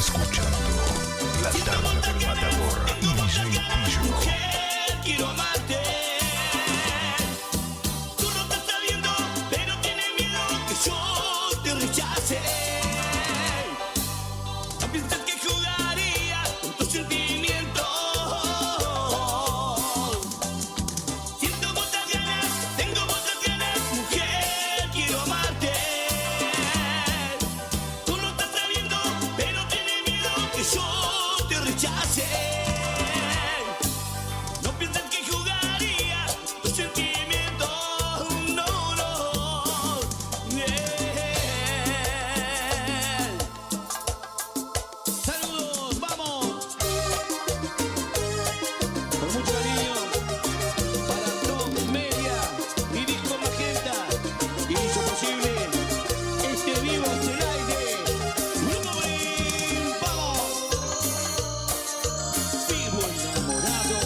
escuchando La Tarde del Matador y DJ Pillo. Quiero amarte. Tú no estás sabiendo, pero tienes miedo que yo te rechace. No piensas que jugaría con tus sentimientos. Siento muchas ganas, tengo muchas ganas, mujer, quiero amarte. Tú no estás sabiendo, pero tienes miedo que yo te rechace. No piensas que jugaría tus sentimientos, no, no. Saludos, vamos. Con mucho cariño para Tom Media y Disco Magenta, y hizo posible este vivo hacia el aire. Grupo Brin, vamos. Vivo enamorado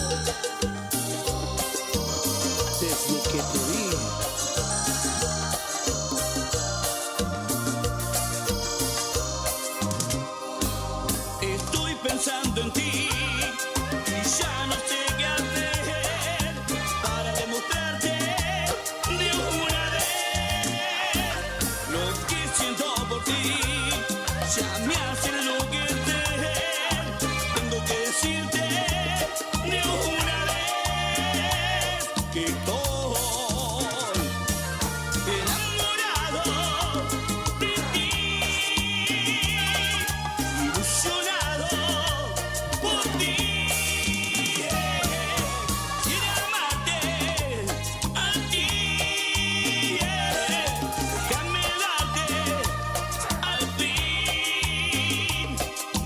desde que te vi. Estoy pensando en ti y ya no sé qué hacer para demostrarte de una vez lo que siento por ti. Ya me hace enloquecer. Tengo que decirte de una vez que estoy enamorado de ti, ilusionado por ti. Quiero amarte a ti. Déjame darte al fin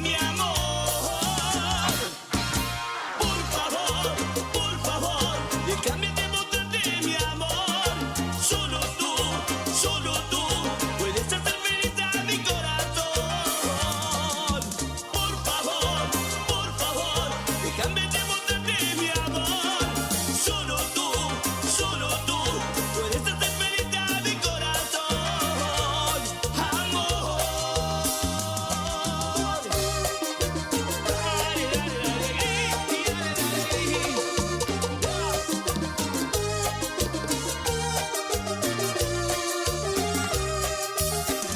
mi amor. Por favor, déjame demostrarte mi amor. Solo tú puedes hacer feliz a mi corazón. Por favor, déjame demostrarte mi amor. Solo tú puedes hacer feliz a mi corazón. Amor.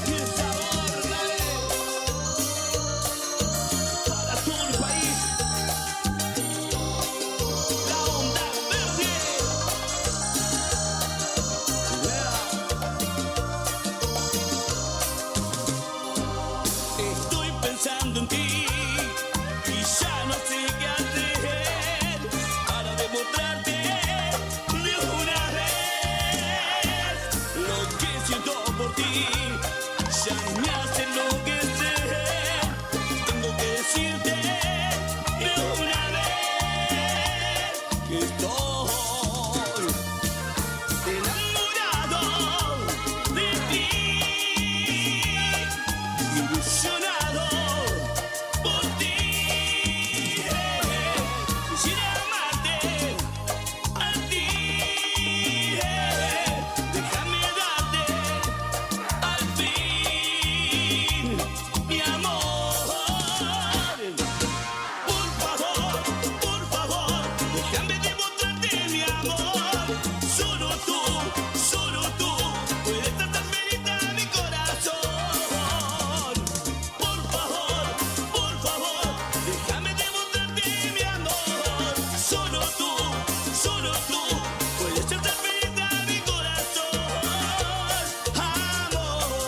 Y el sabor, dale, para todo el país. La onda verde. Estoy pensando en ti y ya no sé qué hacer para demostrarte de una vez lo que siento por ti. Ya me hace enloquecer. Tengo que decirte de una vez que estoy enamorado de ti, ilusionado por ti. Quisiera amarte a ti. Déjame darte al fin mi amor. Por favor, déjame demostrarte mi amor. Solo tú puedes hacer feliz a mi corazón. Por favor, déjame demostrarte mi amor. Solo tú puedes hacer feliz a mi corazón. Amor.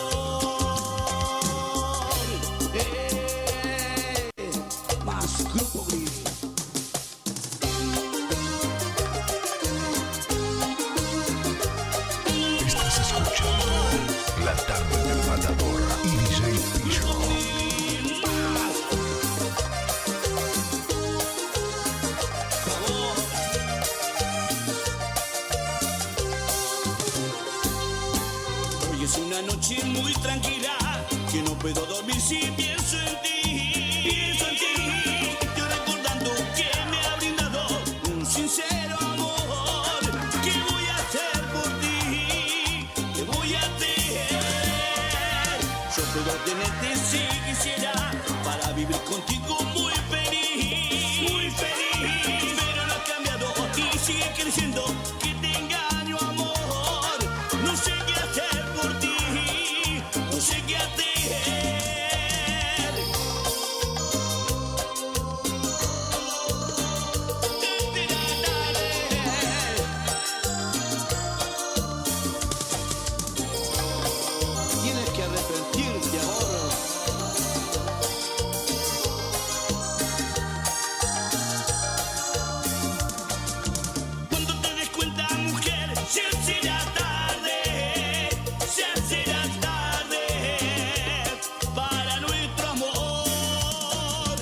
Más Grupo Brin. Estás escuchando La Tarde del Matador y DJ Pillo. Hoy es una noche muy tranquila, que no puedo dormir si pienso en ti. Estoy recordando que me ha brindado un sincero amor. ¿Qué voy a hacer por ti? ¿Qué voy a hacer? Yo puedo tenerte si quisiera para vivir Viví contigo muy feliz, pero no ha cambiado y sigue creciendo. Que te engaño, amor. No sé qué hacer por ti, no sé qué hacer. Tienes que arrepentirte ahora. Cuando te des cuenta, mujer, se será tarde, se será tarde para nuestro amor.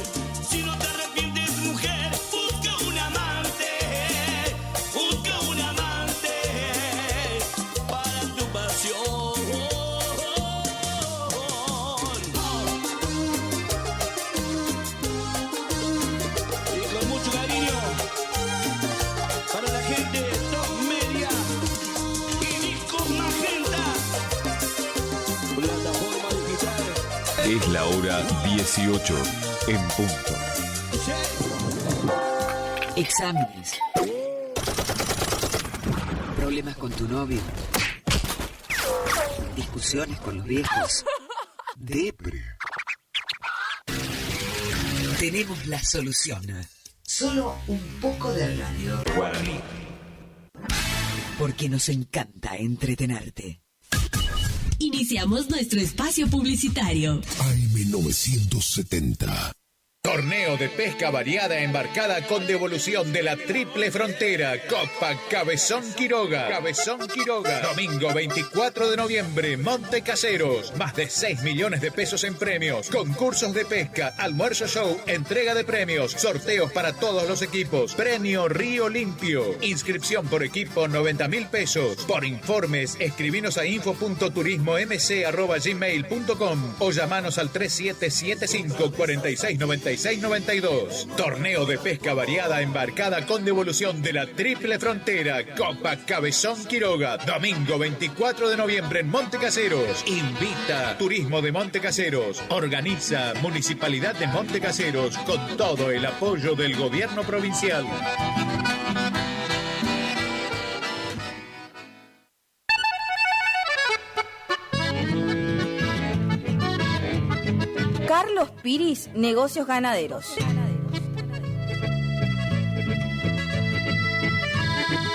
Si no te arrepientes, mujer, busca un amante para tu pasión. Y con mucho cariño para la gente de Top Media y Discos Magenta, plataforma digital. Es la hora 18 en punto. Exámenes. Problemas con tu novio. Discusiones con los viejos. Depre. Tenemos la solución. Solo un poco de radio. Guaraní. Porque nos encanta entretenerte. Iniciamos nuestro espacio publicitario. AM970. Torneo de pesca variada embarcada con devolución de la Triple Frontera. Copa Cabezón Quiroga. Domingo 24 de noviembre, Monte Caseros. Más de 6 millones de pesos en premios. Concursos de pesca, almuerzo show, entrega de premios, sorteos para todos los equipos. Premio Río Limpio. Inscripción por equipo 90.000 pesos. Por informes, escribinos a info.turismomc@gmail.com o llamanos al 3775 4696 92. Torneo de pesca variada embarcada con devolución de la Triple Frontera. Copa Cabezón Quiroga. Domingo 24 de noviembre en Monte Caseros. Invita Turismo de Monte Caseros. Organiza Municipalidad de Monte Caseros con todo el apoyo del gobierno provincial. Carlos Piris, Negocios Ganaderos.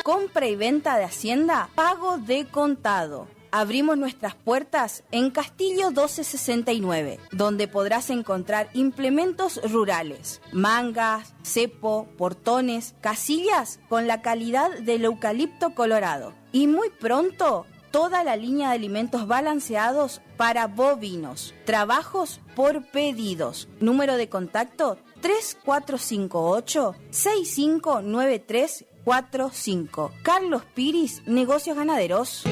Compra y venta de hacienda, pago de contado. Abrimos nuestras puertas en Castillo 1269, donde podrás encontrar implementos rurales, mangas, cepo, portones, casillas con la calidad del eucalipto colorado. Y muy pronto, toda la línea de alimentos balanceados para bovinos. Trabajos por pedidos. Número de contacto 3458-659345. Carlos Piris, Negocios Ganaderos.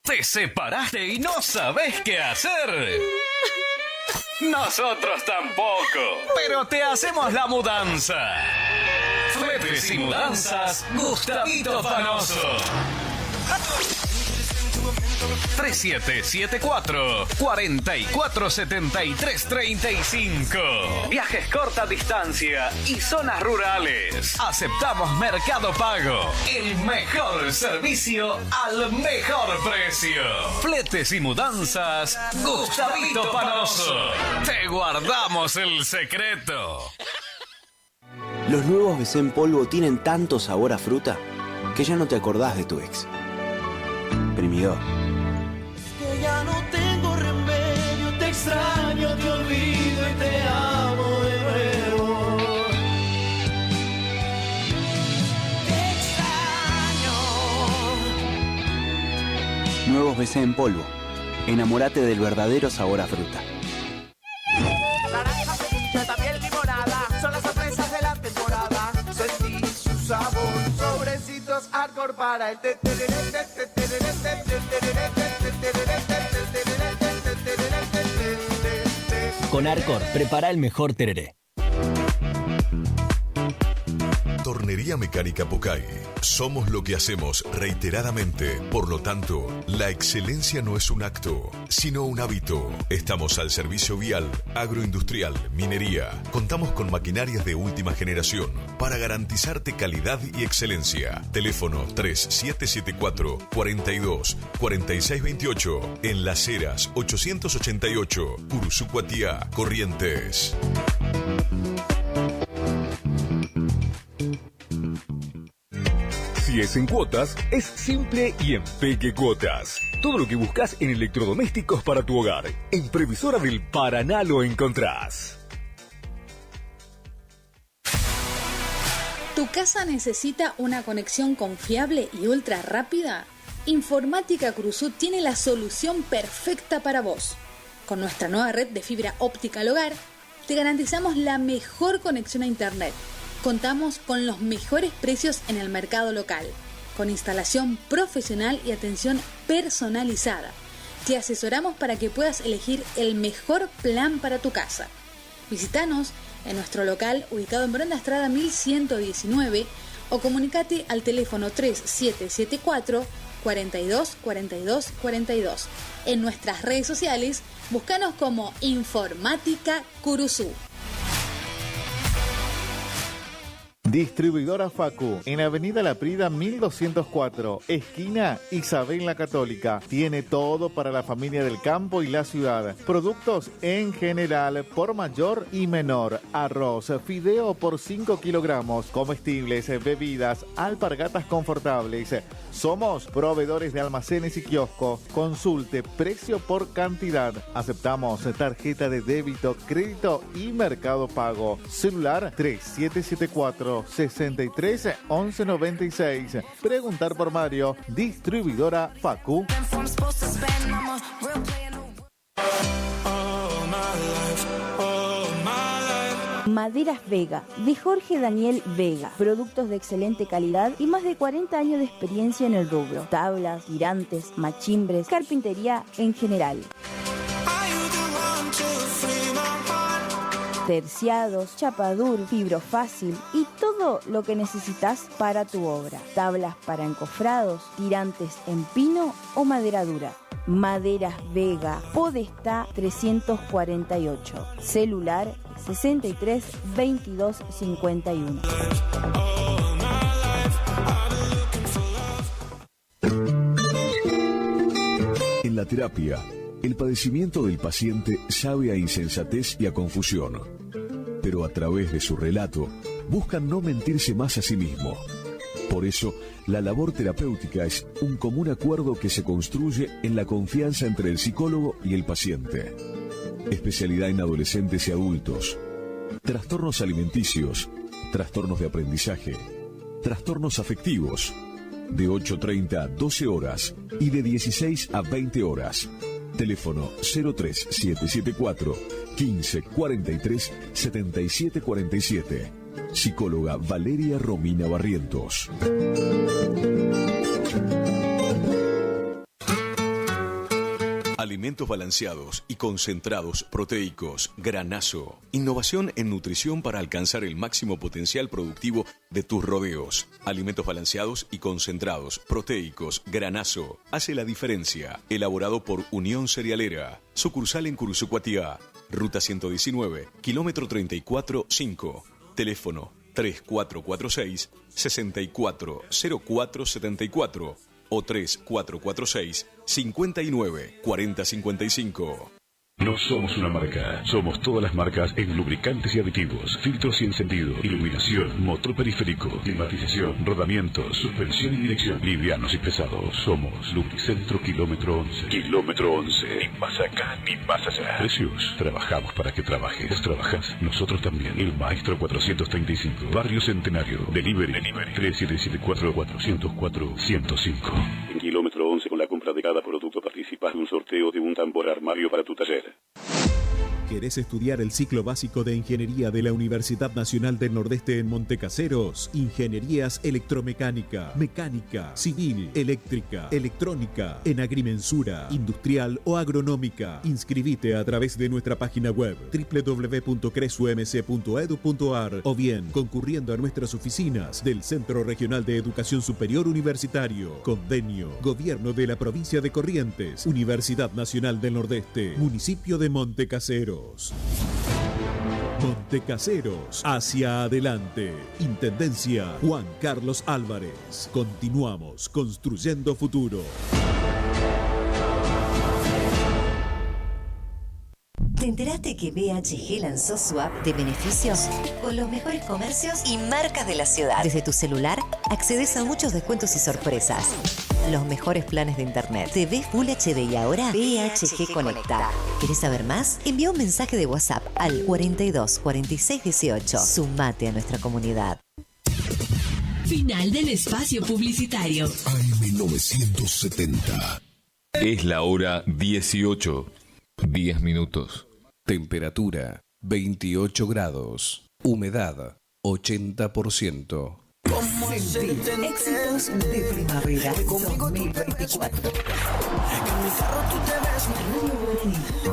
¿Te separaste y no sabés qué hacer? Nosotros tampoco, pero te hacemos la mudanza. Fletes y mudanzas, Gustavito Panoso. 3774-447335. Viajes corta distancia y zonas rurales. Aceptamos Mercado Pago. El mejor servicio al mejor precio. Fletes y mudanzas, Gustavito Panoso. Te guardamos el secreto. Los nuevos BC en polvo tienen tanto sabor a fruta que ya no te acordás de tu ex. Primidor. Que ya no tengo remedio, te extraño, te olvido y te amo de nuevo. Te extraño. Nuevos BC en polvo. Enamórate del verdadero sabor a fruta. Naranja, también limonada, son las sorpresas de la temporada. Sentí su sabor, sobrecitos hardcore para el Con Arcor, prepara el mejor tereré. Torneo Tornería Mecánica Pocay. Somos lo que hacemos reiteradamente. Por lo tanto, la excelencia no es un acto, sino un hábito. Estamos al servicio vial, agroindustrial, minería. Contamos con maquinarias de última generación para garantizarte calidad y excelencia. Teléfono 3774 42 46 28 en Las Heras 888, Curuzú-Cuatiá, Corrientes. Si es en cuotas, es simple y en Peque Cuotas. Todo lo que buscas en electrodomésticos para tu hogar. En Previsora del Paraná lo encontrás. ¿Tu casa necesita una conexión confiable y ultra rápida? Informática Curuzú tiene la solución perfecta para vos. Con nuestra nueva red de fibra óptica al hogar, te garantizamos la mejor conexión a internet. Contamos con los mejores precios en el mercado local, con instalación profesional y atención personalizada. Te asesoramos para que puedas elegir el mejor plan para tu casa. Visítanos en nuestro local ubicado en Brenda Estrada 1119 o comunicate al teléfono 3774 42 42 42. En nuestras redes sociales, búscanos como Informática Curuzú. Distribuidora Facu, en Avenida La Prida 1204, esquina Isabel la Católica. Tiene todo para la familia del campo y la ciudad. Productos en general, por mayor y menor. Arroz, fideo por 5 kilogramos, comestibles, bebidas, alpargatas confortables. Somos proveedores de almacenes y kioscos. Consulte precio por cantidad. Aceptamos tarjeta de débito, crédito y Mercado Pago. Celular 3774 63 11 96. Preguntar por Mario. Distribuidora Facu. Maderas Vega, de Jorge Daniel Vega. Productos de excelente calidad y más de 40 años de experiencia en el rubro. Tablas, tirantes, machimbres, carpintería en general. Terciados, chapadur, fibrofácil y todo lo que necesitas para tu obra. Tablas para encofrados, tirantes en pino o madera dura. Maderas Vega, Podestá 348. Celular 63 22 51. En la terapia, el padecimiento del paciente sabe a insensatez y a confusión, pero a través de su relato buscan no mentirse más a sí mismo. Por eso, la labor terapéutica es un común acuerdo que se construye en la confianza entre el psicólogo y el paciente. Especialidad en adolescentes y adultos. Trastornos alimenticios, trastornos de aprendizaje, trastornos afectivos, de 8:30 a 12 horas y de 16 a 20 horas. Teléfono 03774 15 43 77 47. Psicóloga Valeria Romina Barrientos. Alimentos balanceados y concentrados proteicos Granazo. Innovación en nutrición para alcanzar el máximo potencial productivo de tus rodeos. Alimentos balanceados y concentrados proteicos Granazo. Hace la diferencia. Elaborado por Unión Cerealera. Sucursal en Curuzú-Cuatiá. Ruta 119, kilómetro 34-5. Teléfono 3446 640474 o 3446 59 40 55. No somos una marca, somos todas las marcas en lubricantes y aditivos, filtros y encendido, iluminación, motor periférico, climatización, rodamientos, suspensión y dirección, livianos y pesados. Somos Lubricentro Kilómetro 11. Kilómetro 11, ni más acá ni más allá. Precios, trabajamos para que trabajes. Vos trabajás, nosotros también. El Maestro 435, Barrio Centenario, Delivery 3774-404-105. En Kilómetro 11, con la compra de cada producto participas de un sorteo de un tambor armario para tu taller. ¿Querés estudiar el ciclo básico de Ingeniería de la Universidad Nacional del Nordeste en Montecaseros? Ingenierías electromecánica, mecánica, civil, eléctrica, electrónica, en agrimensura, industrial o agronómica. Inscribite a través de nuestra página web www.cresumc.edu.ar o bien concurriendo a nuestras oficinas del Centro Regional de Educación Superior Universitario. Convenio, Gobierno de la Provincia de Corrientes, Universidad Nacional del Nordeste, Municipio de Montecaseros. Montecaseros, hacia adelante. Intendencia Juan Carlos Álvarez. Continuamos construyendo futuro. ¿Te enteraste que BHG lanzó su app de beneficios con los mejores comercios y marcas de la ciudad? Desde tu celular accedes a muchos descuentos y sorpresas. Los mejores planes de internet, TV Full HD y ahora BHG Conecta. ¿Querés saber más? Envía un mensaje de WhatsApp al 42 46 18. Sumate a nuestra comunidad. Final del espacio publicitario. AM970. Es la hora 18. 10 minutos. Temperatura 28 grados. Humedad 80%. Éxitos de primavera 2024.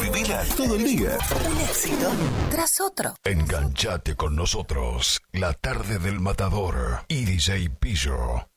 Vivila todo el día. Un éxito tras otro. Enganchate con nosotros. La tarde del Matador y DJ Pillo.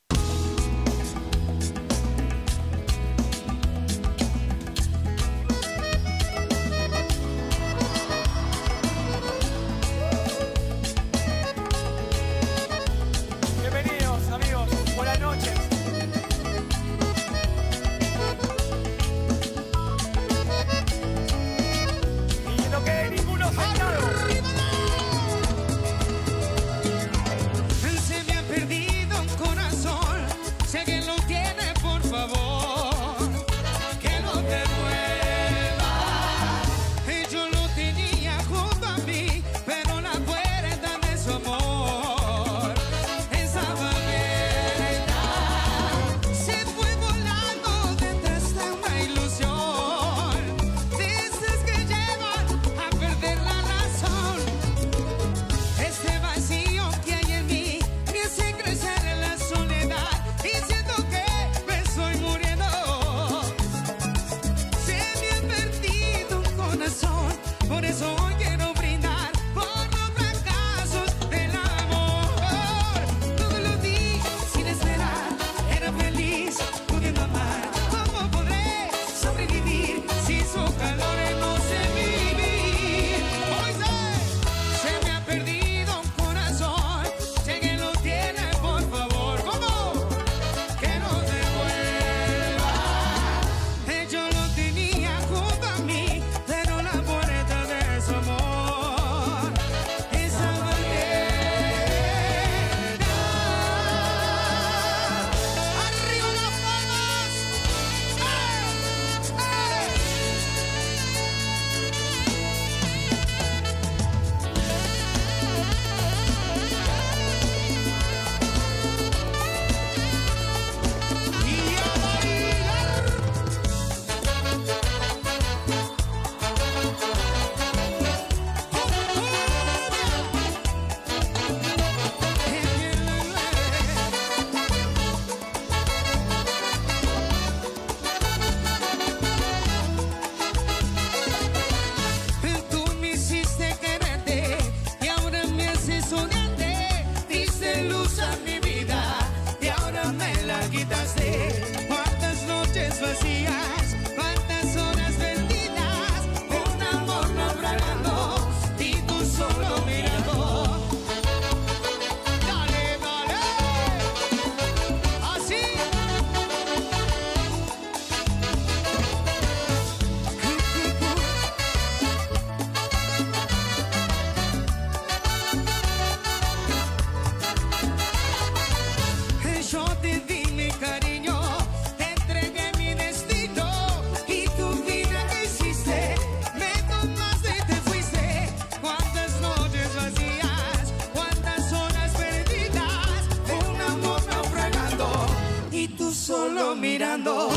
mirando.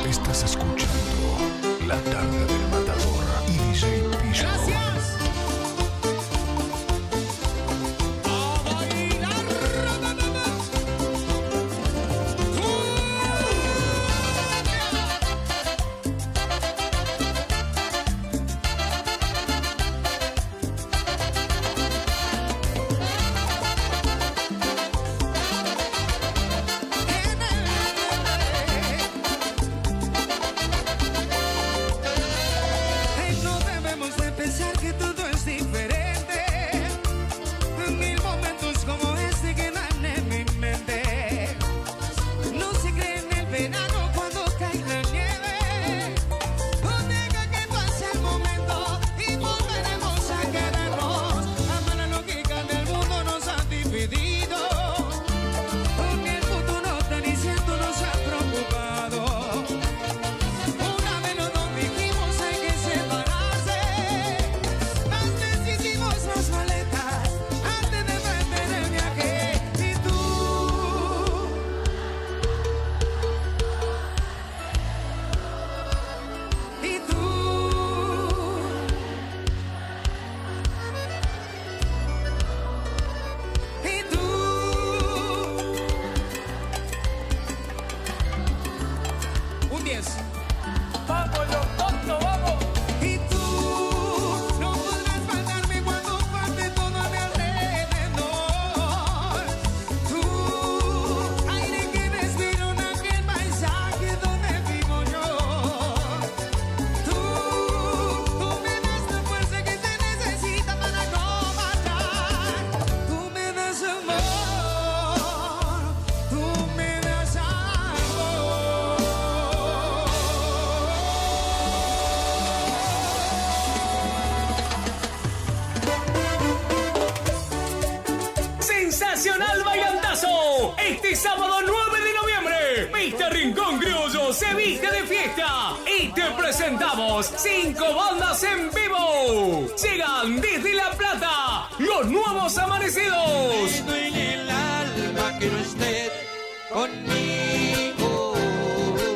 Estás escuchando La tarde del Matador y DJ Pillo. No debemos de pensar que todo es diferente. Mil momentos como este quedan en mi mente. No se cree en el verano cuando cae la nieve. No deja que pase el momento y volveremos a querernos. La mala lógica del mundo nos ha dividido. Porque el futuro tan incierto nos ha preocupado. Una vez nos dijimos hay que separarse. Antes hicimos las maletas, antes de emprender el viaje. Y tú un 10. Vamos los tontos, vamos. Y tú no podrás faltarme cuando falte todo a mi alrededor. Tú, aire que respiro en aquel paisaje donde vivo yo. Tú me das la fuerza que se necesita para no matar. Tú me das amor, tú me das ¡Sensacional bailantazo! Este sábado 9 de noviembre, Pista Rincón Criollo se viste de fiesta y te presentamos 5 bandas en vivo. Llegan desde La Plata, Los Nuevos Amanecidos. Me duele el alma que no esté conmigo.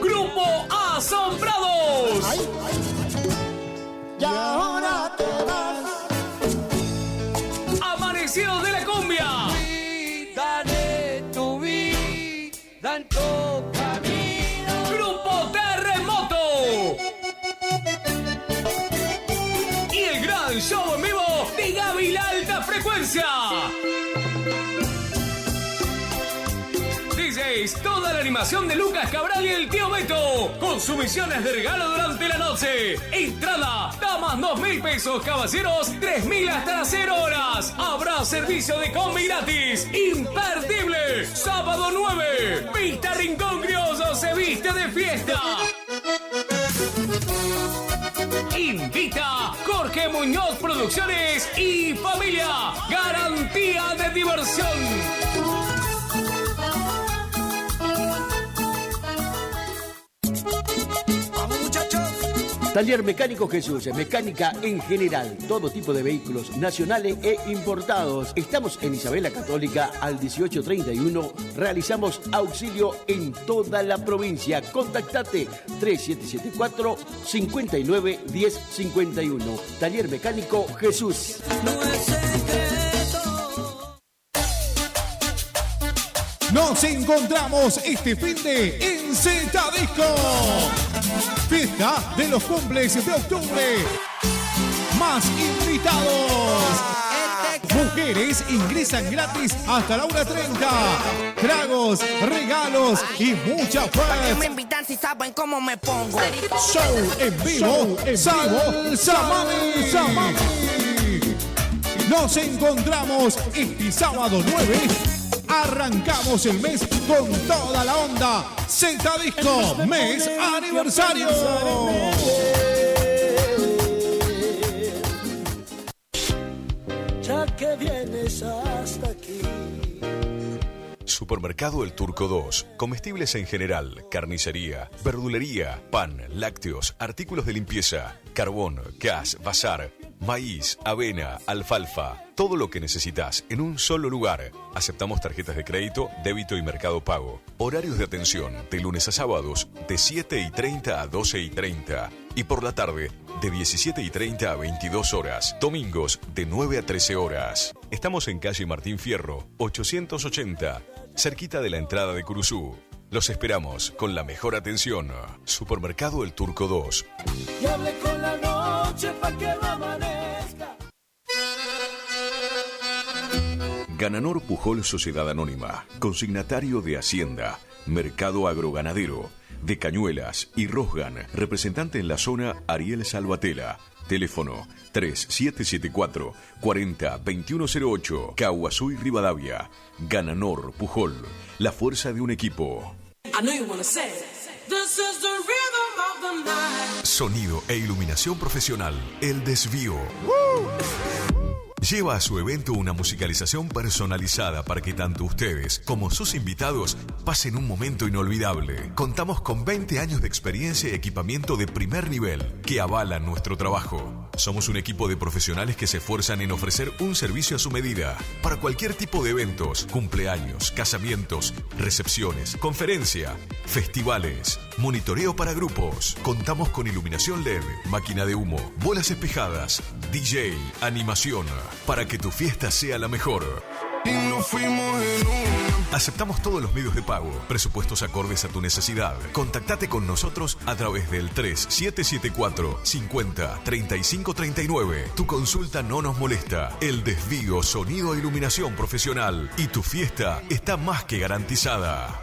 Grupo Asombrados. Y ahora te vas. Amanecidos de la Cumbia. Dale tu vida en tu camino. Grupo Terremoto. Y el gran show en vivo de Gaby La Alta Frecuencia. DJs, toda la animación de Lucas Cabral y el Tío Beto, con sumisiones de regalo durante la noche. Entrada, damas 2.000 pesos, caballeros 3.000 hasta las 0 horas. Habrá servicio de combi gratis. Imperdible. Sábado 9, Pista Rincón Criollo se viste de fiesta. Invita Jorge Muñoz Producciones y Familia. Garantía de diversión. Taller Mecánico Jesús, mecánica en general, todo tipo de vehículos nacionales e importados. Estamos en Isabel la Católica al 1831. Realizamos auxilio en toda la provincia. Contactate 3774-591051. Taller Mecánico Jesús. Nos encontramos este finde en Z Disco. Fiesta de los cumples de octubre. Más invitados. Mujeres ingresan gratis hasta la 1:30. Tragos, regalos y mucha ¿Para qué me festa. invitan si saben cómo me pongo? Show en vivo, Salsa Mami. Nos encontramos este sábado 9. Arrancamos el mes con toda la onda. Z Disco, mes aniversario. Ya que vienes hasta aquí. Supermercado El Turco 2. Comestibles en general, carnicería, verdulería, pan, lácteos, artículos de limpieza, carbón, gas, bazar. maíz, avena, alfalfa, todo lo que necesitas en un solo lugar. Aceptamos tarjetas de crédito, débito y Mercado Pago. Horarios de atención de lunes a sábados de 7:30 a 12:30 y por la tarde de 17:30 a 22 horas. Domingos de 9 a 13 horas. Estamos en calle Martín Fierro, 880, cerquita de la entrada de Curuzú. Los esperamos con la mejor atención. Supermercado El Turco 2. Y hable con la noche pa' que no amanezca. Gananor Pujol Sociedad Anónima, consignatario de Hacienda, Mercado Agroganadero, de Cañuelas y Rosgan, representante en la zona Ariel Salvatela. Teléfono 3774-40-2108, Caguazú y Rivadavia. Gananor Pujol, la fuerza de un equipo. Sonido e iluminación profesional, El Desvío. Lleva a su evento una musicalización personalizada para que tanto ustedes como sus invitados pasen un momento inolvidable. Contamos con 20 años de experiencia y equipamiento de primer nivel que avalan nuestro trabajo. Somos un equipo de profesionales que se esfuerzan en ofrecer un servicio a su medida para cualquier tipo de eventos, cumpleaños, casamientos, recepciones, conferencia, festivales, monitoreo para grupos. Contamos con iluminación LED, máquina de humo, bolas espejadas, DJ, animación, para que tu fiesta sea la mejor. Y nos fuimos en una. Aceptamos todos los medios de pago, presupuestos acordes a tu necesidad. Contactate con nosotros a través del 3774 50 35 39. Tu consulta no nos molesta. El Desvío, sonido e iluminación profesional. Y tu fiesta está más que garantizada.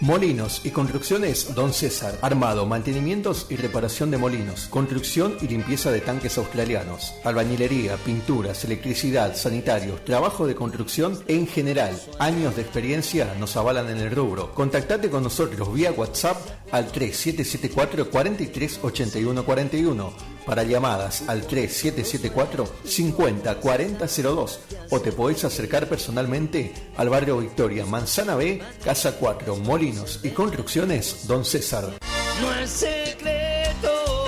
Molinos y Construcciones Don César. Armado, mantenimientos y reparación de molinos. Construcción y limpieza de tanques australianos. Albañilería, pinturas, electricidad, sanitarios, trabajo de construcción en general. Años de experiencia nos avalan en el rubro. Contactate con nosotros vía WhatsApp al 3774 43 81 41. Para llamadas al 3774 50 40 02 o te podés acercar personalmente al barrio Victoria, Manzana B, Casa 4, Molinos y Construcciones Don César. No es secreto,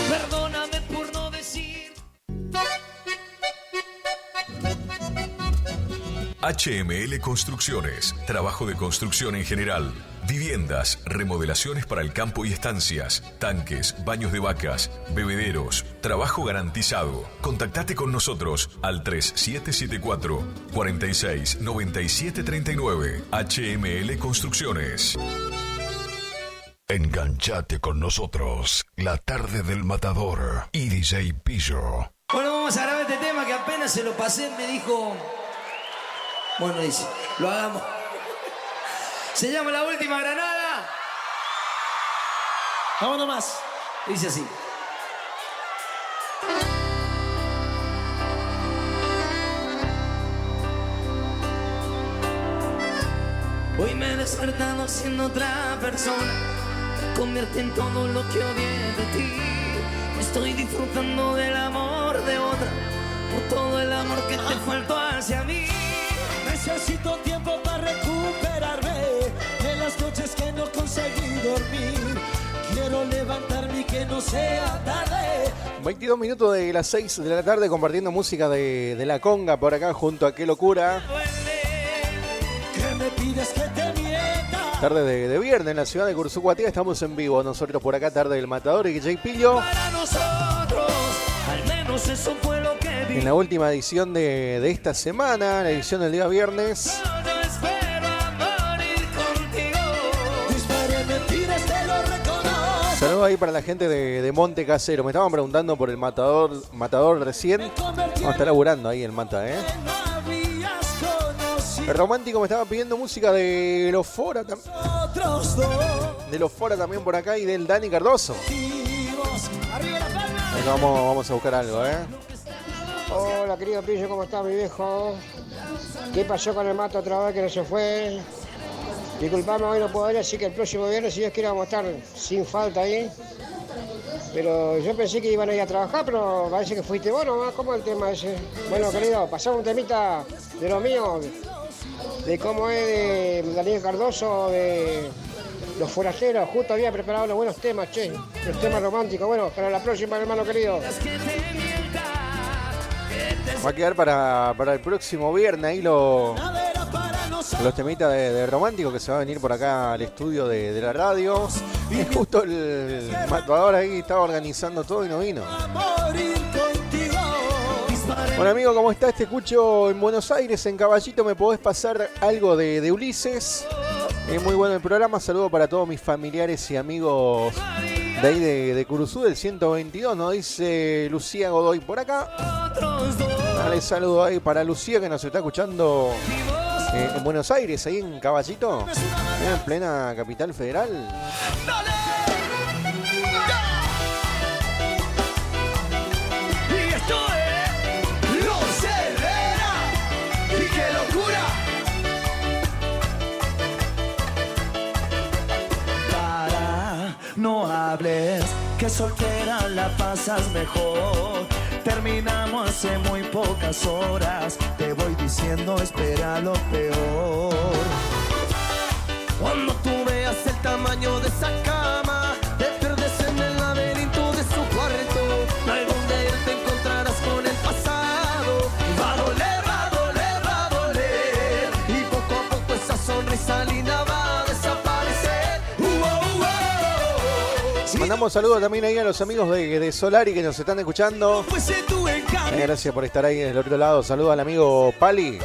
perdóname por no decir. HML Construcciones, trabajo de construcción en general. Viviendas, remodelaciones para el campo y estancias, tanques, baños de vacas, bebederos, trabajo garantizado. Contactate con nosotros al 3774 46 97 39. HML Construcciones. Enganchate con nosotros, la tarde del Matador y DJ Pillo. Bueno, vamos a grabar este tema que apenas se lo pasé, me dijo... Bueno, dice, lo hagamos. Se llama La Última Granada. Vamos nomás. Dice así. Hoy me he despertado siendo otra persona. Me convierte en todo lo que odié de ti. Estoy disfrutando del amor de otra, por todo el amor que te faltó hacia mí. Necesito tiempo para recuperarme de las noches que no conseguí dormir. Quiero levantarme y que no sea tarde. 22 minutos de las 6 de la tarde compartiendo música de La Conga por acá junto a Qué Locura. Que me pides que te mienta. Tarde de viernes en la ciudad de Cursucuatía. Estamos en vivo nosotros por acá, tarde del Matador y DJ Pillo. Para nosotros, al menos eso fue lo que vi. En la última edición de esta semana, la edición del día viernes. Yo espero a morir contigo. Disparé mentiras, te lo reconozco. Saludos ahí para la gente de Monte Casero. Me estaban preguntando por el Matador recién. No, está laburando ahí el Mata, ¿eh? El Romántico me estaba pidiendo música de Los Fora también. De Los Fora también por acá y del Dani Cardoso. Vamos a buscar algo, ¿eh? Hola, querido Pillo, ¿cómo está mi viejo? ¿Qué pasó con el Mato otra vez que no se fue? Disculpame, hoy no puedo ir, así que el próximo viernes, si Dios quiere, vamos a estar sin falta ahí. Pero yo pensé que iban a ir a trabajar, pero parece que fuiste vos nomás. ¿Cómo es el tema ese? Bueno, querido, pasamos un temita de lo mío, de cómo es de Daniel Cardoso, de Los forasteros, justo había preparado los buenos temas, che. Los temas románticos. Bueno, para la próxima, hermano querido. Va a quedar para el próximo viernes ahí los temitas de romántico que se va a venir por acá al estudio de la radio. Es justo el matador ahí estaba organizando todo y no vino. Bueno, amigo, ¿cómo estás? Te escucho en Buenos Aires, en Caballito. ¿Me podés pasar algo de Ulises? Es muy bueno el programa. Saludo para todos mis familiares y amigos de ahí de Curuzú, del 122, ¿no? Dice Lucía Godoy por acá. Dale saludo ahí para Lucía, que nos está escuchando en Buenos Aires, ahí en Caballito, en plena capital federal. Y esto es Los Herrera. ¡Y qué locura! Para, no hables, que soltera la pasas mejor. Terminamos hace muy pocas horas. Te voy diciendo, espera lo peor. Cuando tú veas el tamaño de esa cama, te pierdes en el laberinto de su cuarto. No hay donde ir, te encontrarás con el pasado. Va a doler, va a doler, va a doler. Y poco a poco esa sonrisa linda va a desaparecer. Mandamos saludos también ahí a los amigos de Solari que nos están escuchando. Gracias por estar ahí del otro lado. Saludos al amigo Pali.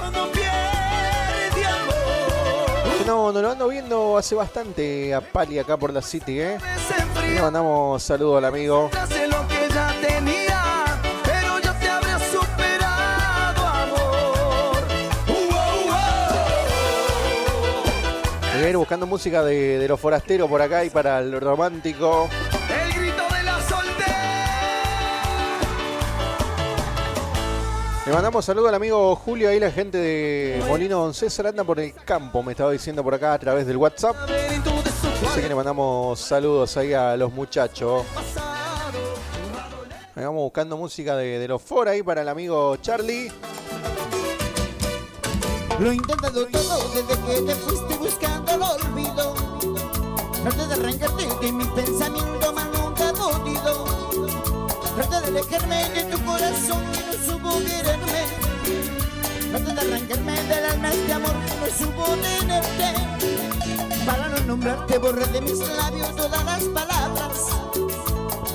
No lo ando viendo hace bastante a Pali acá por la City, ¿eh? Le mandamos saludos al amigo. Voy a ir buscando música de los forasteros por acá y para el romántico. El grito de la Le mandamos saludos al amigo Julio, ahí la gente de Molino Don César anda por el campo, me estaba diciendo por acá a través del WhatsApp. Así que le mandamos saludos ahí a los muchachos. Vamos buscando música de los fora ahí para el amigo Charlie. Lo he intentado todo desde que te fuiste buscando el olvido. Traté de arrancarte de mi pensamiento, mas nunca he podido. Traté de alejarme de tu corazón y no supo quererme. Traté de arrancarme del alma este amor y no supo tenerte. Para no nombrarte borré de mis labios todas las palabras.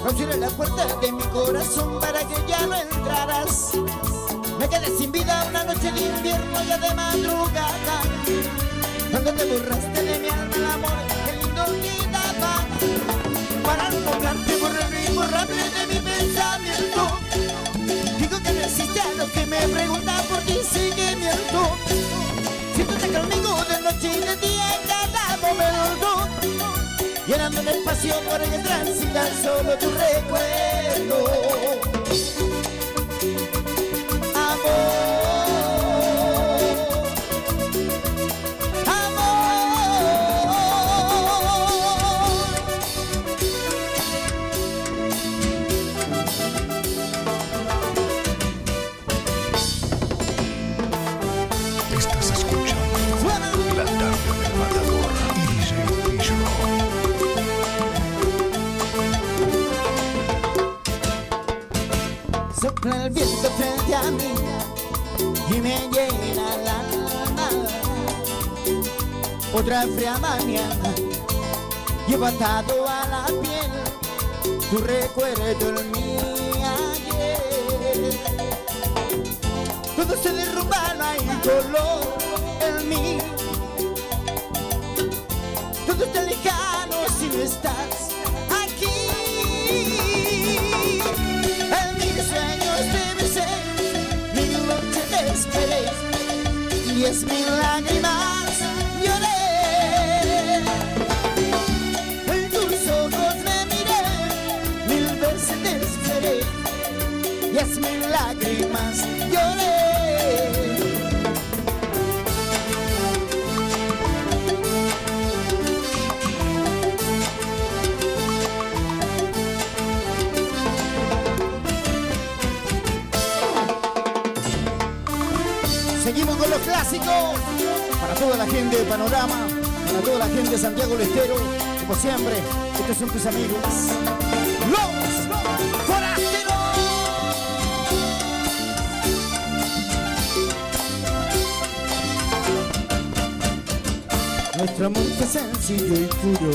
Clausuré la puerta de mi corazón para que ya no entraras. Me quedé sin vida una noche de invierno ya de madrugada. Cuando te borraste de mi alma el amor, qué lindo quedaba. Para no nombrarte borré lo imborrable de mi pensamiento. Digo que no existe a lo que me pregunta por ti sigue miento. Siempre estás conmigo de noche y de día en cada momento. Llenando el espacio por el que transita solo tu recuerdo. Estás escuchando La Tarde del Matador y DJ Pillo. Sopla el viento frente a mí y me llena el alma. Otra fría mañana llevo atado a la piel tu recuerdo en mi ayer. Todo se derrumba, no hay color en mí. Todo está lejano si no estás aquí. En mis sueños te besé, 1000 noches te esperé, 10.000 lágrimas lloré. En tus ojos me miré, 1000 veces te esperé, 10.000 lágrimas lloré. Seguimos con los clásicos para toda la gente de Panorama, Para toda la gente de Santiago del Estero, como siempre, estos son tus amigos, los Forasteros. Nuestro amor fue sencillo y puro,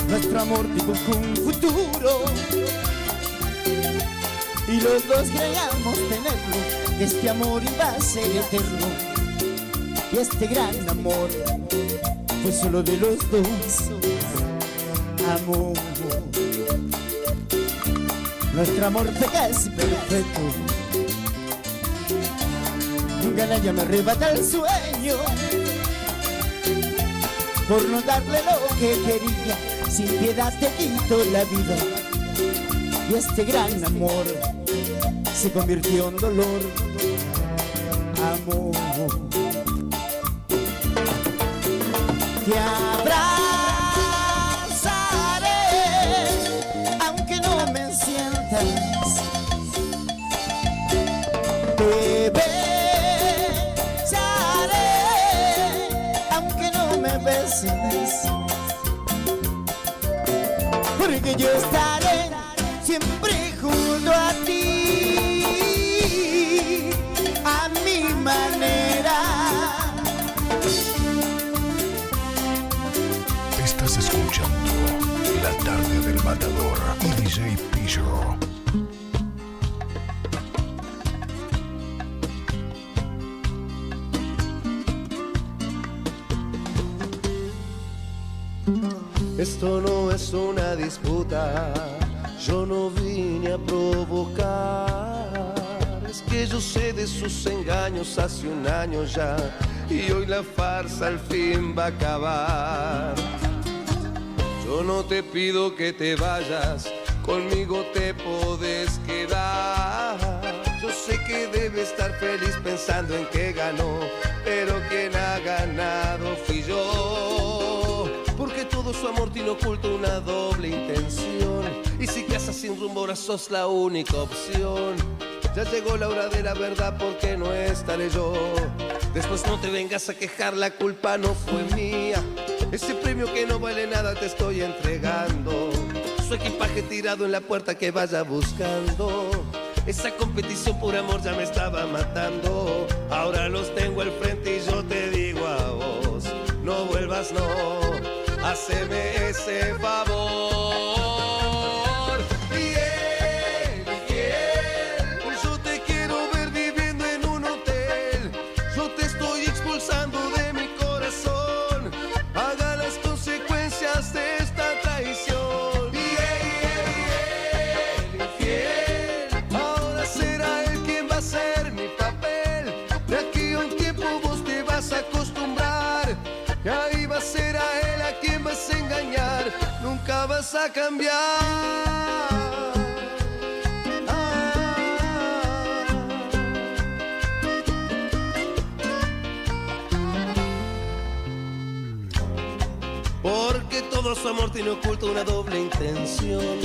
nuestro amor dibujó un futuro, y los dos creíamos tenerlo, que este amor iba a ser eterno, y este gran amor fue solo de los dos. Amor, nuestro amor fue casi perfecto, nunca nadie me arrebata el sueño, por no darle lo que quería, sin piedad te quito la vida, y este gran amor se convirtió en dolor. Amor, te abrazaré aunque no me sientas, te besaré aunque no me beses, porque yo estaré siempre junto a ti, a mi manera. Estás escuchando La Tarde del Matador y DJ Pillo. Esto no es una disputa, yo no vine a provocar. Es que yo sé de sus engaños hace un año ya, y hoy la farsa al fin va a acabar. Yo no te pido que te vayas, conmigo te podés quedar. Yo sé que debe estar feliz pensando en que ganó, pero quien ha ganado fui yo. Porque todo su amor tiene oculto una doble intención, y si te haces sin rumbo ahora sos la única opción. Ya llegó la hora de la verdad porque no estaré yo. Después no te vengas a quejar, la culpa no fue mía. Ese premio que no vale nada te estoy entregando. Su equipaje tirado en la puerta que vaya buscando. Esa competición por amor ya me estaba matando. Ahora los tengo al frente y yo te digo a vos, no vuelvas, no, haceme ese favor. Yo te quiero ver viviendo en un hotel. Yo te estoy expulsando de mi corazón. Haga las consecuencias de esta traición. Infiel, ahora será él quien va a ser mi papel. De aquí a un tiempo vos te vas a acostumbrar, y ahí va a ser a él a quien vas a engañar. Nunca vas a cambiar. Porque todo su amor tiene oculto una doble intención,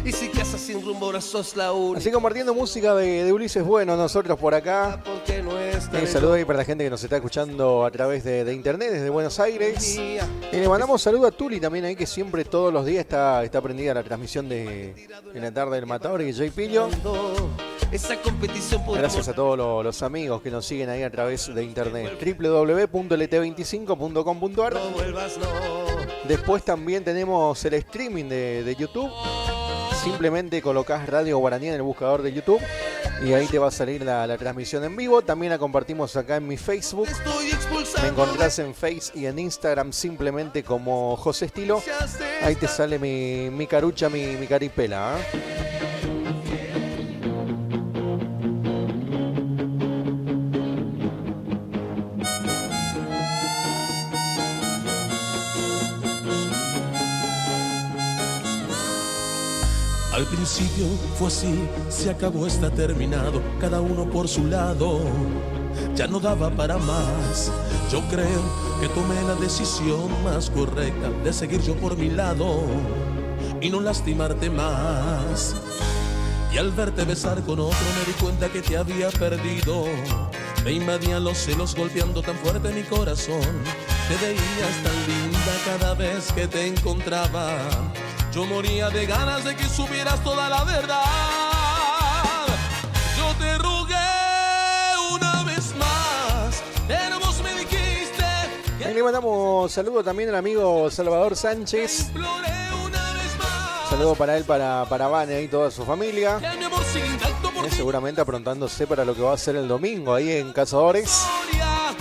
y si te haces sin rumbo ahora sos la única. Así compartiendo música de Ulises Bueno, nosotros por acá. Un saludo ahí para la gente que nos está escuchando a través de internet desde Buenos Aires. Y le mandamos saludo a Tuli también ahí, que siempre todos los días está prendida la transmisión de La Tarde del Matador y J. Pillo. Gracias a todos los amigos que nos siguen ahí a través de internet. www.lt25.com.ar. Después también tenemos el streaming de YouTube. Simplemente colocás Radio Guaraní en el buscador de YouTube y ahí te va a salir la transmisión en vivo. También la compartimos acá en mi Facebook. Me encontrás en Face y en Instagram simplemente como José Estilo. Ahí te sale mi carucha, mi caripela, ¿eh? Al principio fue así, se acabó, está terminado, cada uno por su lado, ya no daba para más. Yo creo que tomé la decisión más correcta de seguir yo por mi lado y no lastimarte más. Y al verte besar con otro me di cuenta que te había perdido. Me invadían los celos golpeando tan fuerte mi corazón. Te veías tan linda cada vez que te encontraba. Yo moría de ganas de que supieras toda la verdad. Yo te rogué una vez más, pero vos me dijiste que... Ahí le mandamos saludo también al amigo Salvador Sánchez. Saludo para él, para Vane y toda su familia. Seguramente aprontándose para lo que va a ser el domingo ahí en Cazadores.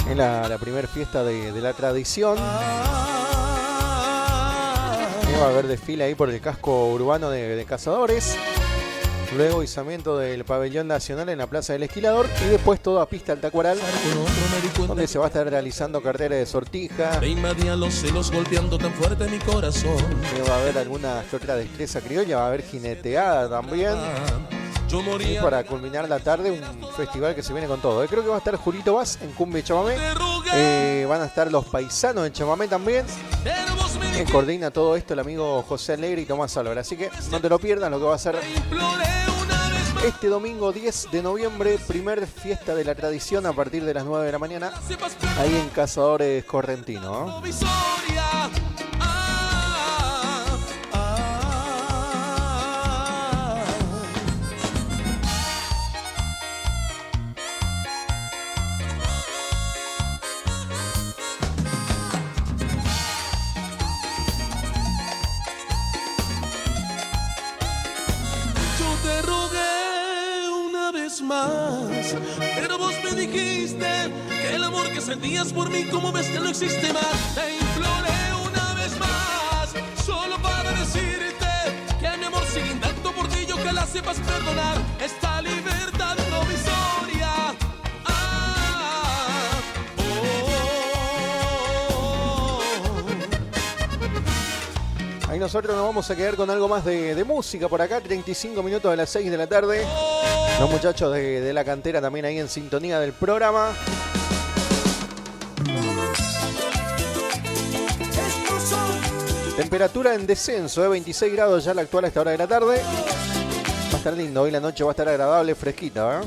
En la primera fiesta de la tradición. Va a haber desfile ahí por el casco urbano de Cazadores. Luego izamiento del pabellón nacional en la Plaza del Esquilador. Y después todo a pista Altacuaral, donde se va a estar realizando carrera de sortija. Me invadían los celos golpeando tan fuerte mi corazón. Va a haber alguna que otra destreza criolla. Va a haber jineteada también. Y para culminar la tarde, un festival que se viene con todo. Creo que va a estar Julito Vaz en Cumbia y Chamamé. Van a estar los paisanos en Chamamé también. Coordina todo esto el amigo José Alegre y Tomás Álvarez. Así que no te lo pierdas lo que va a ser este domingo 10 de noviembre. Primer fiesta de la tradición a partir de las 9 de la mañana. Ahí en Cazadores Correntino. Más, pero vos me dijiste que el amor que sentías por mí, como ves que no existe más. Te imploré una vez más, solo para decirte que mi amor sigue intacto por ti. Yo que la sepas perdonar esta libertad provisoria. Ahí nosotros nos vamos a quedar con algo más de música por acá. 35 minutos de las 6 de la tarde. Los muchachos de la cantera también ahí en sintonía del programa. Temperatura en descenso, 26 grados ya la actual a esta hora de la tarde. Va a estar lindo, hoy la noche va a estar agradable, fresquita, ¿eh?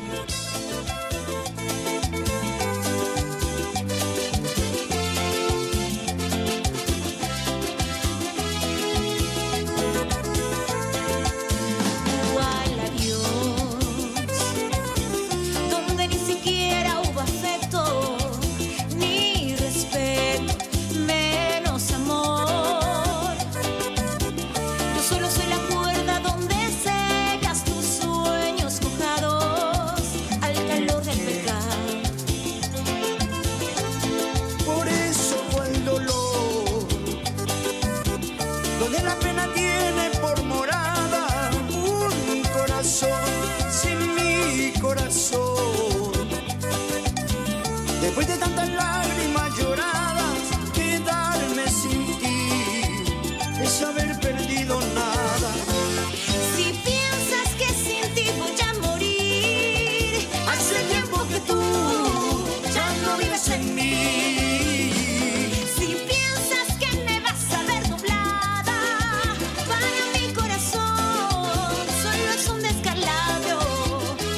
Después de tantas lágrimas lloradas, quedarme sin ti es haber perdido nada. Si piensas que sin ti voy a morir, hace tiempo que tú ya no vives en mí. Si piensas que me vas a ver doblada, para mi corazón solo es un descalabro.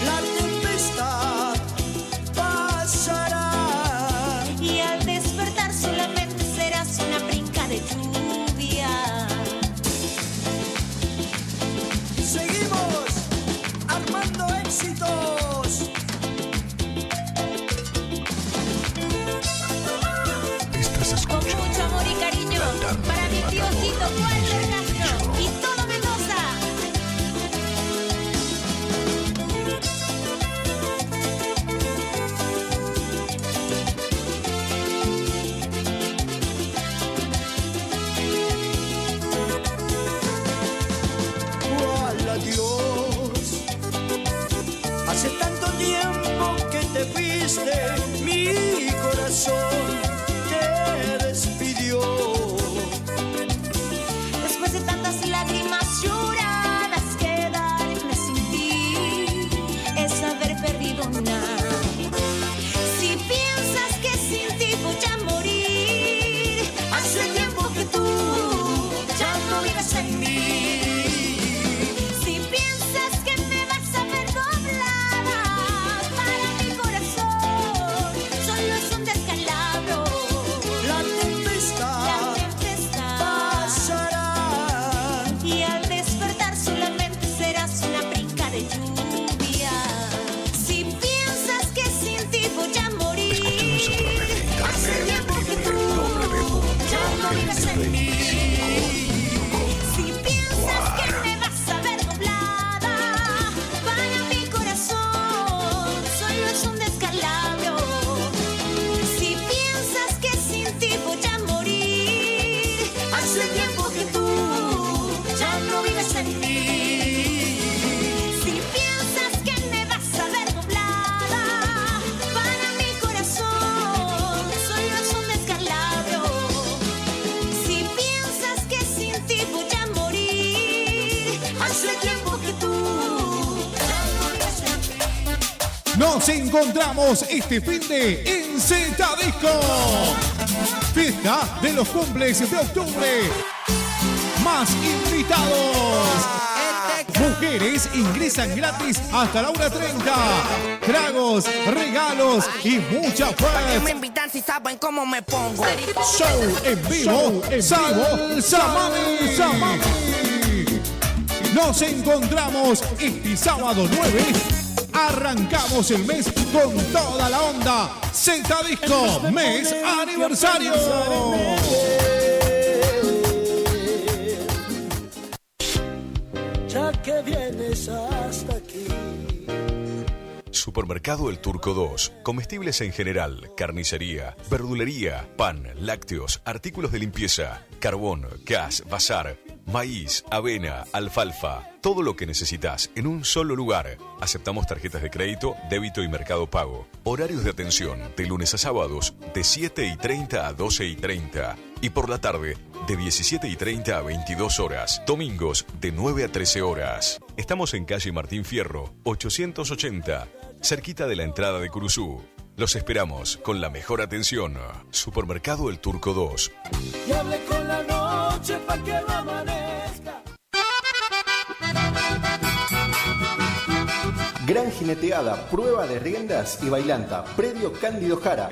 La tempestad pasará y al despertar solamente serás una brinca de lluvia. Seguimos armando éxitos. Estás Con escuchando mucho amor y cariño para mi tío Tito Walter Castro y todo Mendoza. ¿Cuál adiós? Hace tanto tiempo que te fuiste, mi corazón te despidió. Después de tantas lágrimas lloradas, quedarme sin ti es haber perdido nada. Si piensas que sin ti voy a morir, Hace tiempo que tú ya no vives en mí. si piensas que me vas a ver doblada, para mi corazón Nos encontramos este fin de en Z Disco. Fiesta de los cumples de octubre. Más invitados. Mujeres ingresan gratis hasta la 1:30. Tragos, regalos y mucha ¿Para qué me fuerza. invitan si saben cómo me pongo? Show en vivo, Salsa Mami. Nos encontramos este sábado 9. Arrancamos el mes con toda la onda. Z Disco, mes aniversario. Ya que vienes hasta aquí. Supermercado El Turco 2. Comestibles en general, carnicería, verdulería, pan, lácteos, artículos de limpieza, carbón, gas, bazar, maíz, avena, alfalfa. Todo lo que necesitas en un solo lugar. Aceptamos tarjetas de crédito, débito y mercado pago. Horarios de atención de lunes a sábados de 7:30 a 12:30. Y por la tarde de 17:30 a 22 horas. Domingos de 9 a 13 horas. Estamos en calle Martín Fierro, 880, cerquita de la entrada de Curuzú. Los esperamos con la mejor atención. Supermercado El Turco 2. Y hablé con la noche pa' que no amanezca. Gran jineteada, prueba de riendas y bailanta. Predio Cándido Jara.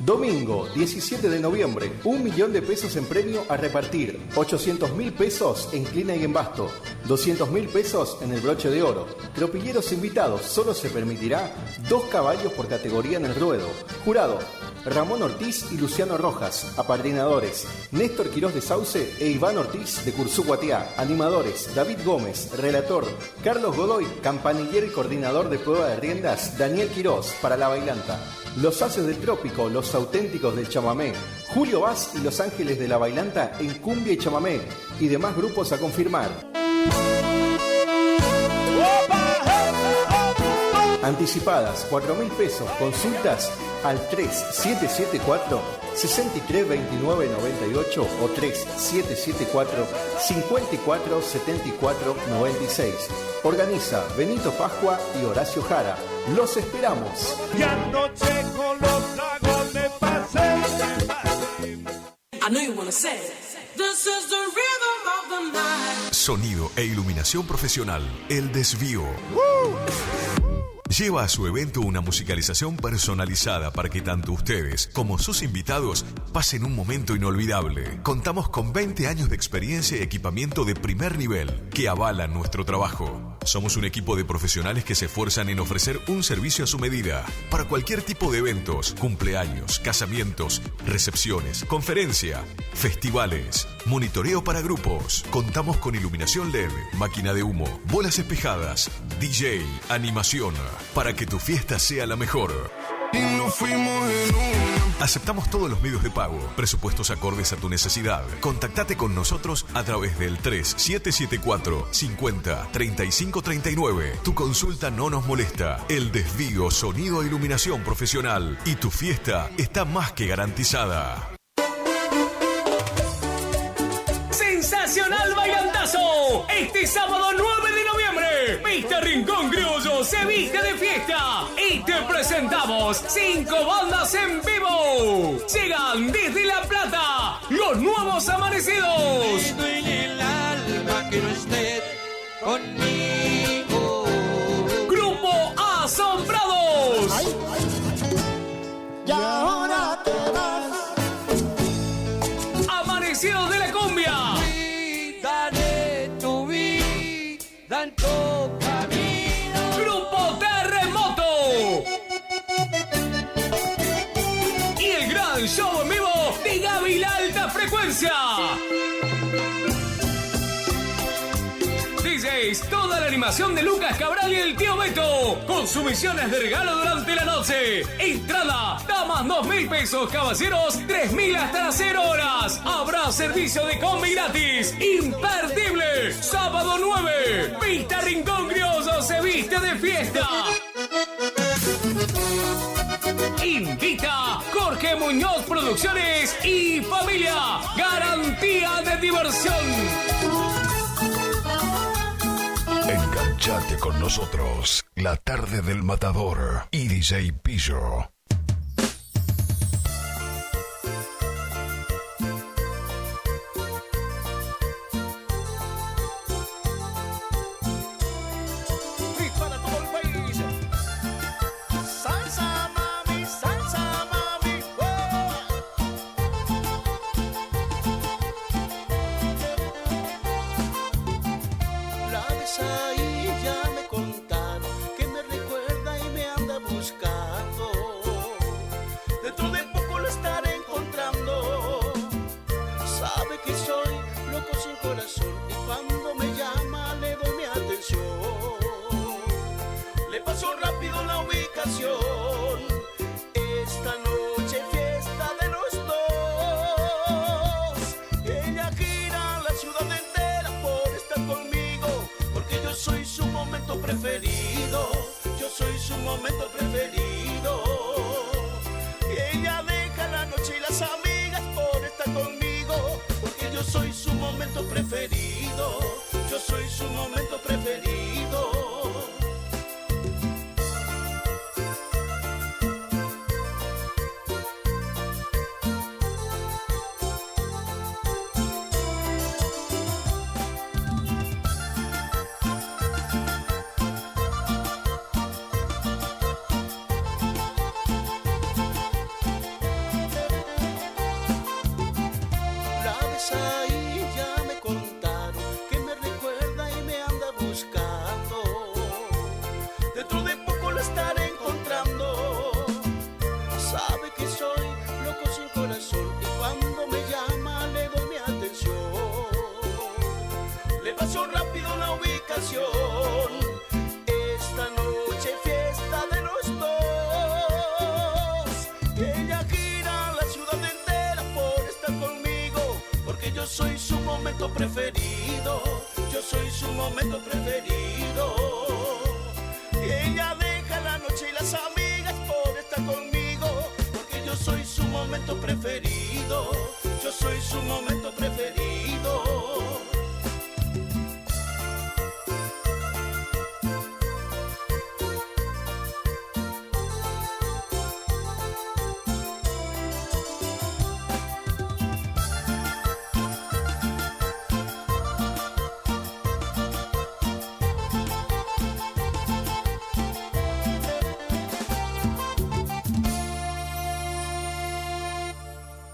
Domingo, 17 de noviembre, 1 millón de pesos en premio a repartir. 800.000 pesos en Clina y en Basto. 200.000 pesos en el broche de oro. Tropilleros invitados, solo se permitirá 2 caballos por categoría en el ruedo. Jurado, Ramón Ortiz y Luciano Rojas. Apadrinadores, Néstor Quirós de Sauce e Iván Ortiz de Curzú Guatiá. Animadores, David Gómez. Relator, Carlos Godoy. Campanillero y coordinador de prueba de riendas, Daniel Quirós, para la bailanta. Los Haces del Trópico, los auténticos del chamamé. Julio Vaz y Los Ángeles de la Bailanta en cumbia y chamamé. Y demás grupos a confirmar. Anticipadas, 4.000 pesos. Consultas al 3774-632998 o 3774-547496. Organiza Benito Pascua y Horacio Jara. ¡Los esperamos! Y anoche con los tragos me pasé. I know you wanna say it. This is the rhythm of the night. Sonido e iluminación profesional. El Desvío. Lleva a su evento una musicalización personalizada para que tanto ustedes como sus invitados pasen un momento inolvidable. Contamos con 20 años de experiencia y equipamiento de primer nivel que avalan nuestro trabajo. Somos un equipo de profesionales que se esfuerzan en ofrecer un servicio a su medida para cualquier tipo de eventos, cumpleaños, casamientos, recepciones, conferencia, festivales, monitoreo para grupos. Contamos con iluminación LED, máquina de humo, bolas espejadas, DJ, animación, para que tu fiesta sea la mejor. Y nos fuimos en una. Aceptamos todos los medios de pago, presupuestos acordes a tu necesidad. Contactate con nosotros a través del 3774 50 35 39. Tu consulta no nos molesta. El Desvío, sonido e iluminación profesional. Y tu fiesta está más que garantizada. ¡Sensacional bailantazo! Este sábado 9 de noviembre, Pista Rincón Criollo se viste de fiesta y te presentamos 5 bandas en vivo. Llegan desde La Plata, Los Nuevos Amanecidos. Me duele el alma que no estés conmigo. Grupo Asombrados. Y ahora te vas. Amanecidos de la Cumbia. Dale tu vida en tu camino. Grupo Terremoto. Y el gran show en vivo de Gaby La Alta Frecuencia. DJs, toda la animación de Lucas Cabral y el Tío Beto, con sumisiones de regalo durante la noche. Entrada, damas 2.000 pesos, caballeros 3.000 hasta las 0 horas. Habrá servicio de combi gratis. Imperdible. Sábado 9, Pista Rincón Criollo se viste de fiesta. Invita Jorge Muñoz Producciones y Familia. Garantía de diversión. Enganchate con nosotros. La tarde del Matador y DJ Pillo.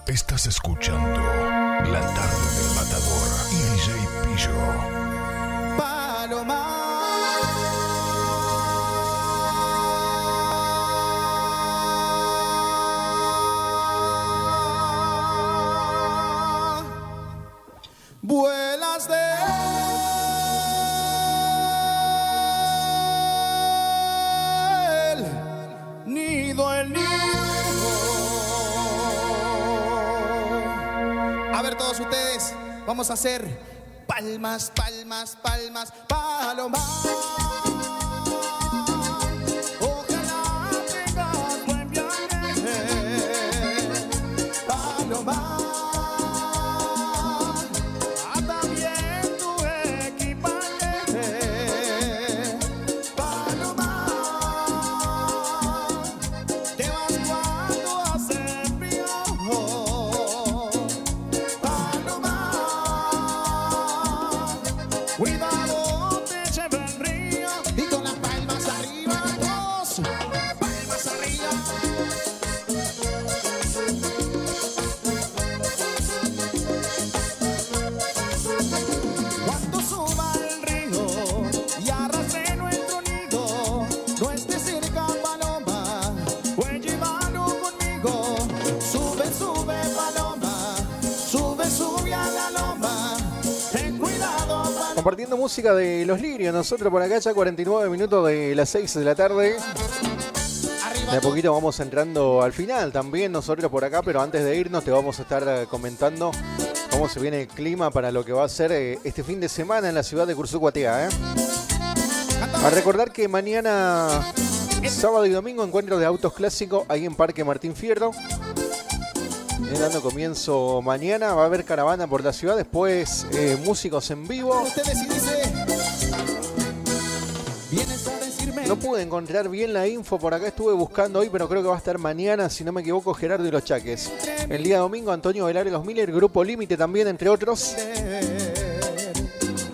Estás escuchando La Tarde del Matador y DJ Pillo. Paloma. Vuelas del nido en nido. A ver todos ustedes, vamos a hacer palmas, palmas, palmas, paloma. Ojalá tengas buen viaje, paloma. Ata bien tu equipaje, paloma. Te vas cuando hace frío. Cuidado, te lleva el río y con las palmas arriba, dos palmas arriba. Cuando suba el río y arrastre nuestro nido, no estés cerca, paloma, pues llévalo conmigo. Sube, sube, paloma, sube, sube a la loma. Ten cuidado, paloma. Compartiendo música de Los Lirios, nosotros por acá ya 49 minutos de las 6 de la tarde. De a poquito vamos entrando al final también nosotros por acá, pero antes de irnos te vamos a estar comentando cómo se viene el clima para lo que va a ser este fin de semana en la ciudad de Cursucuatiá. A recordar que mañana, sábado y domingo, encuentro de autos clásicos ahí en Parque Martín Fierro. Dando comienzo mañana, va a haber caravana por la ciudad, después músicos en vivo. No pude encontrar bien la info, por acá estuve buscando hoy, pero creo que va a estar mañana, si no me equivoco, Gerardo y los Chaques. El día domingo, Antonio Velar y los Miller, Grupo Límite también, entre otros.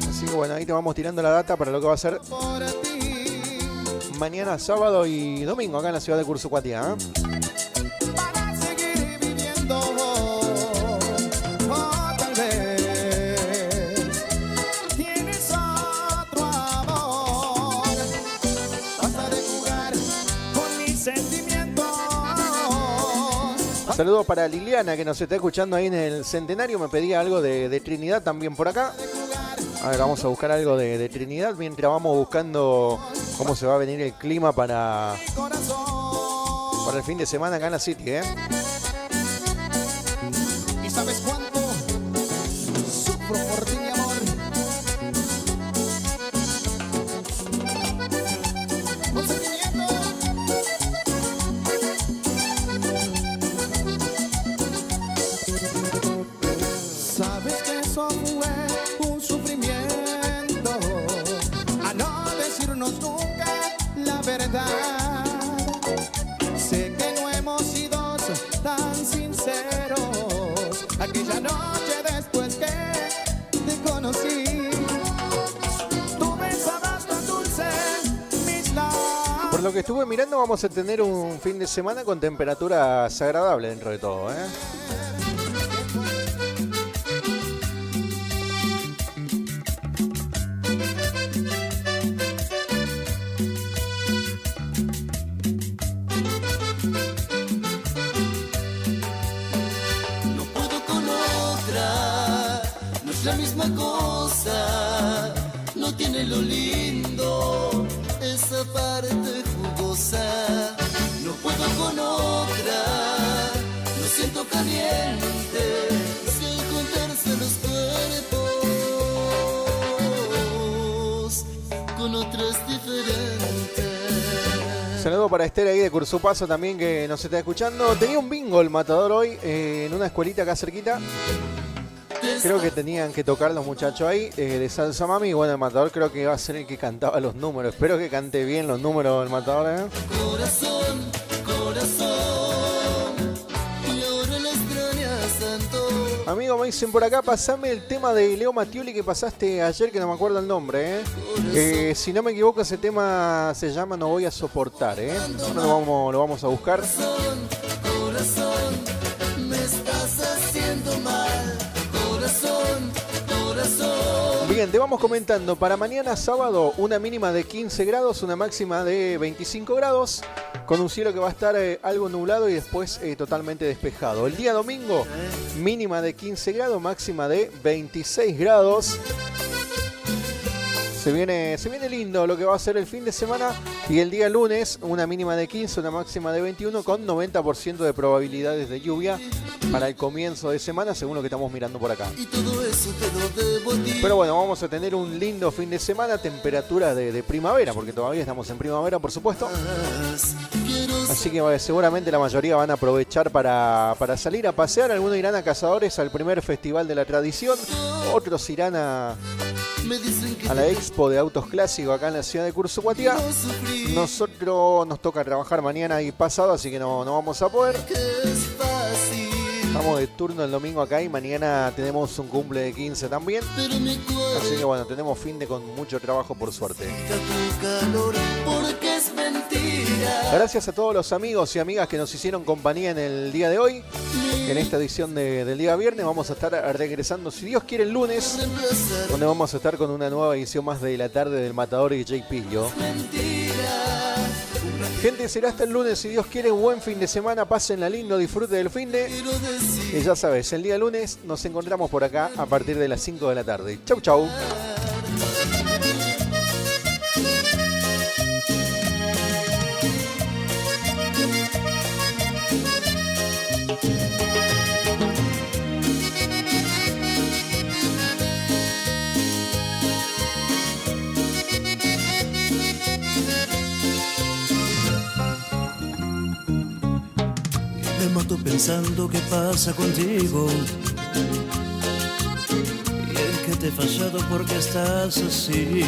Así que bueno, ahí te vamos tirando la data para lo que va a ser mañana, sábado y domingo, acá en la ciudad de Cursucuatía, ¿eh? Saludos para Liliana, que nos está escuchando ahí en el Centenario. Me pedía algo de Trinidad también por acá. A ver, vamos a buscar algo de Trinidad mientras vamos buscando cómo se va a venir el clima para el fin de semana acá en la City, ¿eh? ¿Y sabes cuánto sufro por ti, mi amor? Sabes que eso fue un sufrimiento, a no decirnos nunca la verdad. Sé que no hemos sido tan sinceros aquella noche después que te conocí. Tú besabas tan dulce mis labios. Por lo que estuve mirando, vamos a tener un fin de semana con temperaturas agradables dentro de todo, ¿eh? La misma cosa, no tiene lo lindo, esa parte jugosa. No puedo con otra, lo siento caliente, si al juntarse los cuerpos con otras diferentes. Saludo para Esther ahí de Cursupaso también, que nos está escuchando. Tenía un bingo el Matador hoy en una escuelita acá cerquita. Creo que tenían que tocar los muchachos ahí de Salsa Mami. Bueno, el Matador creo que iba a ser el que cantaba los números. Espero que cante bien los números del Matador, ¿eh? Corazón, corazón, y ahora la extrañas tanto. Amigo, me dicen por acá, pasame el tema de Leo Mattioli que pasaste ayer, que no me acuerdo el nombre, ¿eh? Si no me equivoco, ese tema se llama No Voy a Soportar, ¿eh? Bueno, lo vamos a buscar. Corazón, me estás haciendo mal. Corazón, corazón. Bien, te vamos comentando. Para mañana sábado, una mínima de 15 grados, una máxima de 25 grados, con un cielo que va a estar algo nublado y después totalmente despejado. El día domingo, mínima de 15 grados, máxima de 26 grados. Se viene lindo lo que va a ser el fin de semana. Y el día lunes, una mínima de 15, una máxima de 21, con 90% de probabilidades de lluvia para el comienzo de semana, según lo que estamos mirando por acá. Pero bueno, vamos a tener un lindo fin de semana, temperatura de primavera, porque todavía estamos en primavera, por supuesto. Así que seguramente la mayoría van a aprovechar para salir a pasear. Algunos irán a Cazadores, al primer festival de la tradición. Otros irán a la expo de autos clásicos acá en la ciudad de Cursucuatía. Nosotros nos toca trabajar mañana y pasado, así que no vamos a poder. Estamos de turno el domingo acá y mañana tenemos un cumple de 15 también. Así que bueno, tenemos fin de con mucho trabajo, por suerte. Gracias a todos los amigos y amigas que nos hicieron compañía en el día de hoy. En esta edición del día viernes vamos a estar regresando, si Dios quiere, el lunes, donde vamos a estar con una nueva edición más de la tarde del Matador y J. Pillo. Gente, será hasta el lunes, si Dios quiere. Un buen fin de semana, pásenla lindo, disfrute del fin de. Y ya sabes, el día lunes nos encontramos por acá a partir de las 5 de la tarde. Chau, chau. Me mato pensando qué pasa contigo y en que te he fallado porque estás así.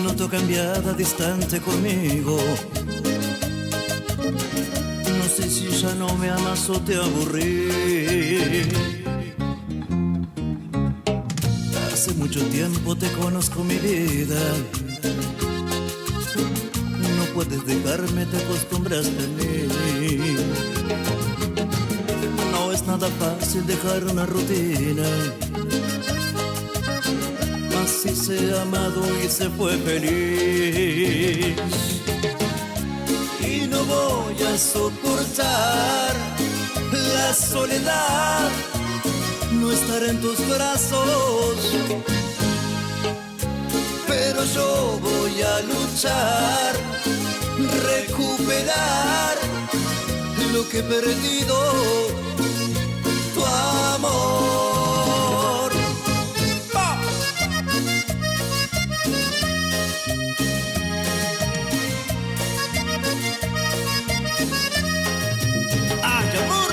No noto cambiada, distante conmigo. No sé si ya no me amas o te aburrí. Hace mucho tiempo te conozco, mi vida. No puedes dejarme, te acostumbraste a mí. No es nada fácil dejar una rutina. Así se ha amado y se fue feliz. Y no voy a soportar la soledad, no estar en tus brazos. Pero yo voy a luchar, recuperar lo que he perdido, tu amor. ¡Ay, amor!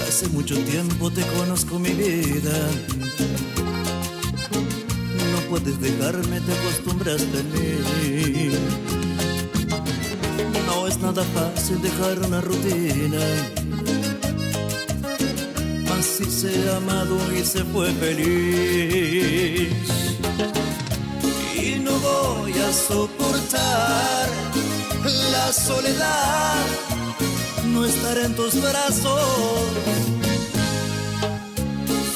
Hace mucho tiempo te conozco, mi vida. No puedes dejarme, te acostumbraste a mí. No es nada fácil dejar una rutina. Así se ha amado y se fue feliz. Y no voy a soportar la soledad, no estar en tus brazos.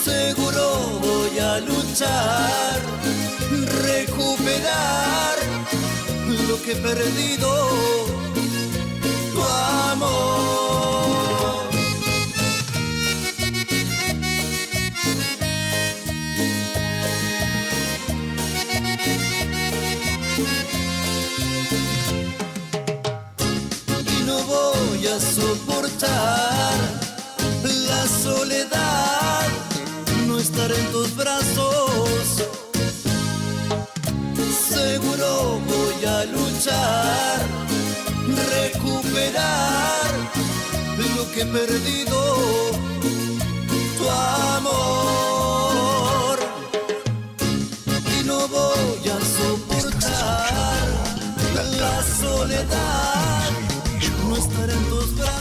Seguro voy a luchar, recuperar lo que he perdido, tu amor. Y no voy a soportar la soledad, no estar en tus brazos. Seguro voy a luchar, recuperar lo que he perdido, tu amor. Y no voy a soportar la soledad, no estar en tus brazos.